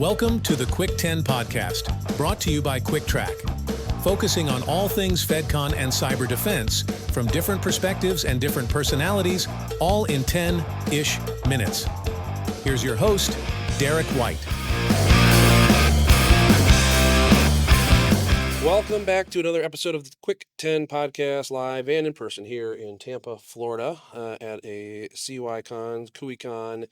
Welcome to the Quick 10 podcast, brought to you by Trac, focusing on all things FedCon and cyber defense from different perspectives and different personalities, all in 10-ish minutes. Here's your host, Derek White. Welcome back to another episode of the Quick 10 podcast, live and in person here in Tampa, Florida, at a CUICON,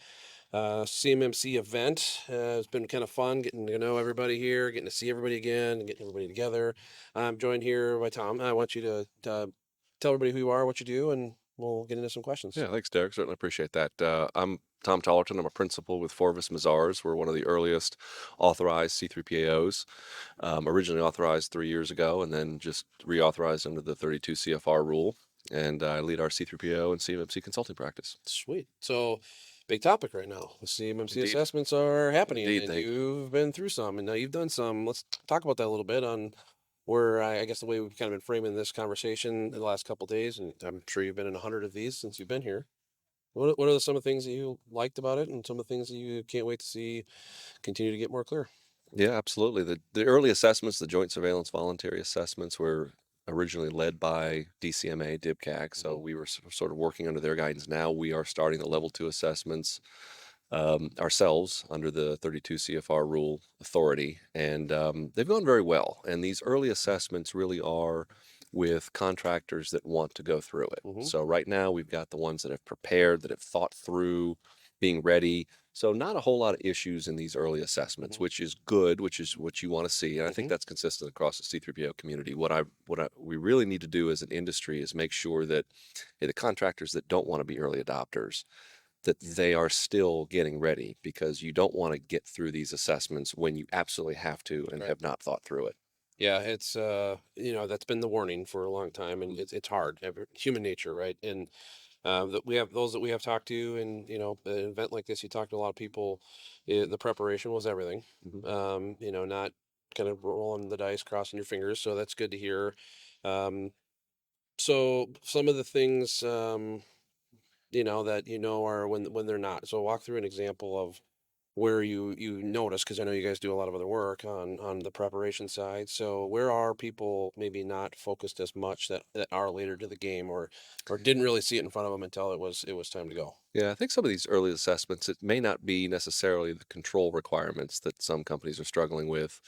CMMC event. It's been kind of fun getting to know everybody here, getting to see everybody again, and getting everybody together. I'm joined here by Tom. I want you to tell everybody who you are, what you do, and we'll get into some questions. Yeah, thanks, Derek. Certainly appreciate that. I'm Tom Tollerton. I'm a principal with Forvis Mazars. We're one of the earliest authorized C3PAOs, originally authorized 3 years ago, and then just reauthorized under the 32 CFR rule. And I lead our C3PAO and CMMC consulting practice. Sweet. So, big topic right now. The CMMC Indeed. assessments are happening, Indeed, and you've been through some, and now you've done some. Let's talk about that a little bit on where I guess the way we've kind of been framing this conversation the last couple of days, and I'm sure you've been in 100 of these since you've been here. What are some of the things that you liked about it, and some of the things that you can't wait to see continue to get more clear? Yeah, absolutely. The early assessments, the joint surveillance voluntary assessments, were originally led by DCMA, DIBCAG, so we were sort of working under their guidance. Now we are starting the level 2 assessments ourselves under the 32 CFR rule authority, and they've gone very well. And these early assessments really are with contractors that want to go through it. So right now we've got the ones that have prepared, that have thought through being ready. So not a whole lot of issues in these early assessments, which is good, which is what you want to see. And I think that's consistent across the C3PAO community. We really need to do as an industry is make sure that the contractors that don't want to be early adopters, that they are still getting ready, because you don't want to get through these assessments when you absolutely have to and have not thought through it. Yeah, it's that's been the warning for a long time, and it's hard. Human nature, right? And that we have those that we have talked to, and an event like this, you talk to a lot of people. The preparation was everything. Not kind of rolling the dice, crossing your fingers. So that's good to hear. So some of the things that are when they're not. So walk through an example of where you notice, because I know you guys do a lot of other work on the preparation side. So where are people maybe not focused as much that are later to the game, or didn't really see it in front of them until it was time to go? Yeah, I think some of these early assessments, it may not be necessarily the control requirements that some companies are struggling with.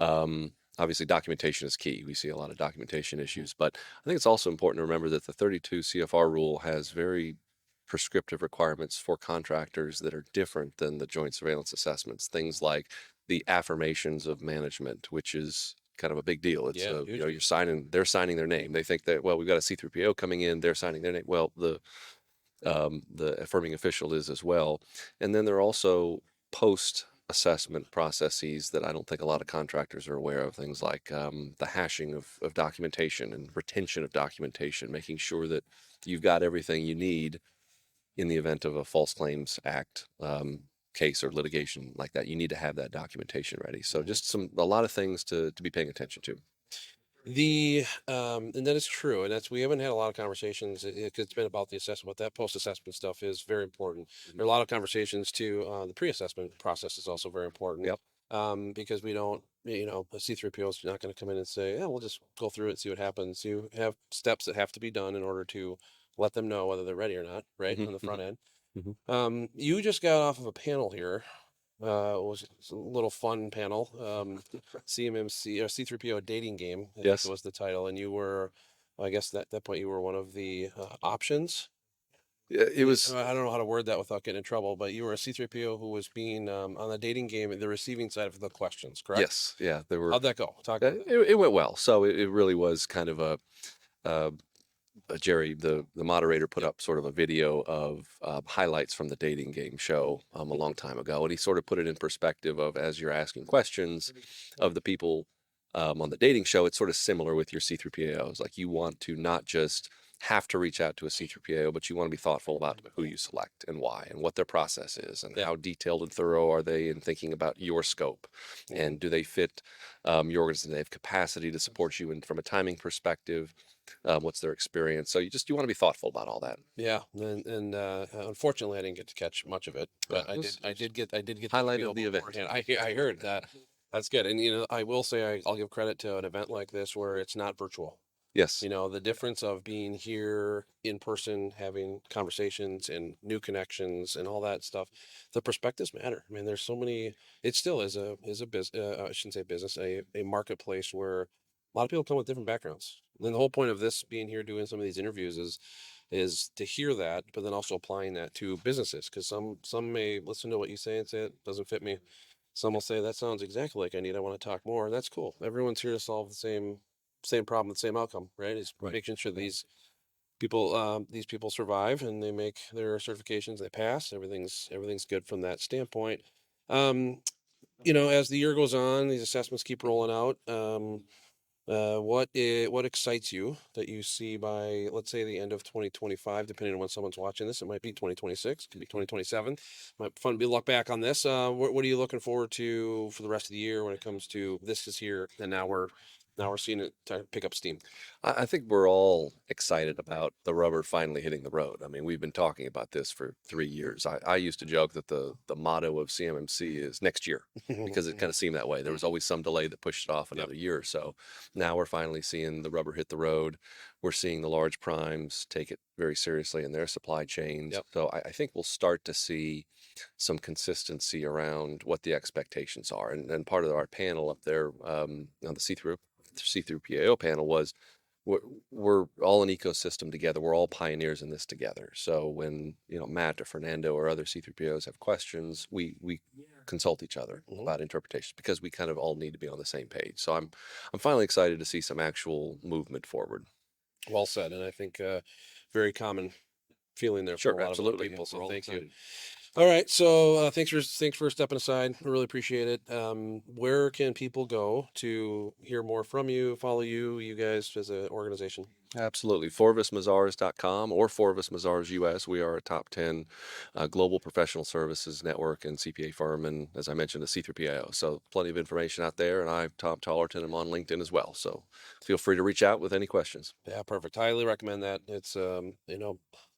Obviously, documentation is key. We see a lot of documentation issues, but I think it's also important to remember that the 32 CFR rule has very prescriptive requirements for contractors that are different than the joint surveillance assessments. Things like the affirmations of management, which is kind of a big deal. It's they're signing their name. They think that, well, we've got a C3PAO coming in, they're signing their name. Well, the affirming official is as well. And then there are also post-assessment processes that I don't think a lot of contractors are aware of. Things like the hashing of documentation and retention of documentation, making sure that you've got everything you need in the event of a False Claims Act case or litigation like that. You need to have that documentation ready. So just a lot of things to be paying attention to. And that is true, and we haven't had a lot of conversations. It's been about the assessment, but that post-assessment stuff is very important. There are a lot of conversations too. The pre-assessment process is also very important. Yep. Because we don't, a C3PO is not going to come in and say, yeah, we'll just go through it and see what happens. You have steps that have to be done in order to let them know whether they're ready or not, right, on the front end. You just got off of a panel here. It was a little fun panel, CMMC or C3PO dating game. I think was the title, and you were, I guess at that point you were one of the options. Yeah, it was. I don't know how to word that without getting in trouble, but you were a C3PO who was being on the dating game, the receiving side of the questions, correct? Yes. Yeah. There were. How'd that go? Talk about it went well. So it really was kind of Jerry, the moderator, put up sort of a video of highlights from the dating game show a long time ago, and he sort of put it in perspective of, as you're asking questions of the people on the dating show, it's sort of similar with your C3PAOs. Like, you want to not just have to reach out to a C3PAO, but you want to be thoughtful about who you select and why, and what their process is, and how detailed and thorough are they in thinking about your scope, and do they fit your organization? Do they have capacity to support you from a timing perspective? what's their experience. So you want to be thoughtful about all that. Yeah, and unfortunately, I didn't get to catch much of it, but I did get the Highlighted feel the event. beforehand. I heard that. That's good, and I will say I'll give credit to an event like this where it's not virtual. Yes. The difference of being here in person, having conversations and new connections and all that stuff, the perspectives matter. I mean, there's so many. It still is a business. I shouldn't say business, a marketplace where a lot of people come with different backgrounds. And the whole point of this being here, doing some of these interviews, is to hear that, but then also applying that to businesses, because some may listen to what you say and say it doesn't fit me. Some will say that sounds exactly like I need. I want to talk more, and that's cool. Everyone's here to solve the same problem, the same outcome, right? Is Right. making sure these people survive and they make their certifications, they pass. Everything's good from that standpoint. Um, as the year goes on, these assessments keep rolling out. What excites you that you see by, let's say, the end of 2025, depending on when someone's watching this? It might be 2026, could be 2027. Might be fun to look back on this. What are you looking forward to for the rest of the year when it comes to this is here and now we're seeing it pick up steam? I think we're all excited about the rubber finally hitting the road. I mean, we've been talking about this for 3 years. I used to joke that the motto of CMMC is next year, because it kind of seemed that way. There was always some delay that pushed it off another year or so. Now we're finally seeing the rubber hit the road. We're seeing the large primes take it very seriously in their supply chains. Yep. So I think we'll start to see some consistency around what the expectations are. And part of our panel up there on the C3PAO panel was, we're all an ecosystem together. We're all pioneers in this together. So when Matt or Fernando or other C3PAOs have questions, we consult each other about interpretations, because we kind of all need to be on the same page. So I'm finally excited to see some actual movement forward. Well said, and I think very common feeling there for Sure, a lot absolutely. of people. We're So all thank you. excited. All right, so thanks for stepping aside. I really appreciate it. Where can people go to hear more from you, follow you guys as an organization? Absolutely. ForvisMazars.com or Forvis Mazars US. We are a top 10 global professional services network and CPA firm, and as I mentioned, a C3PAO. So plenty of information out there, and I'm Tom Tollerton. I'm on LinkedIn as well. So feel free to reach out with any questions. Yeah, perfect. Highly recommend that. It's a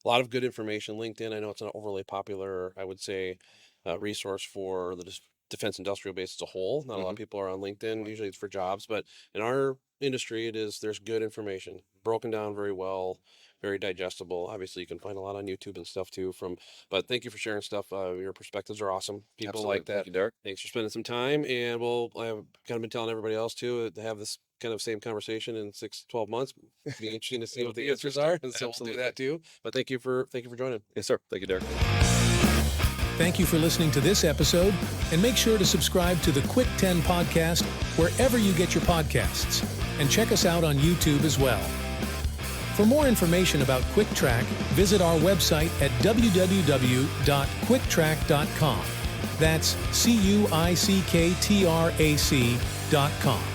lot of good information. LinkedIn, I know it's not overly popular, I would say, resource for the defense industrial base as a whole. Not a lot of people are on LinkedIn. Usually it's for jobs, but in our industry, there's good information broken down very well, very digestible. Obviously, you can find a lot on YouTube and stuff too. But thank you for sharing stuff. Your perspectives are awesome. People Absolutely. like that. Thank you, Derek. Thanks for spending some time, and I've kind of been telling everybody else too to have this kind of same conversation in 6-12 months. It'd be interesting to see what the answers are, and so we'll do that too. But thank you for joining. Yes, sir. Thank you, Derek. Thank you for listening to this episode, and make sure to subscribe to the Quick 10 podcast wherever you get your podcasts, and check us out on YouTube as well. For more information about CuickTrac, visit our website at www.cuicktrac.com. That's CUICKTRAC.com.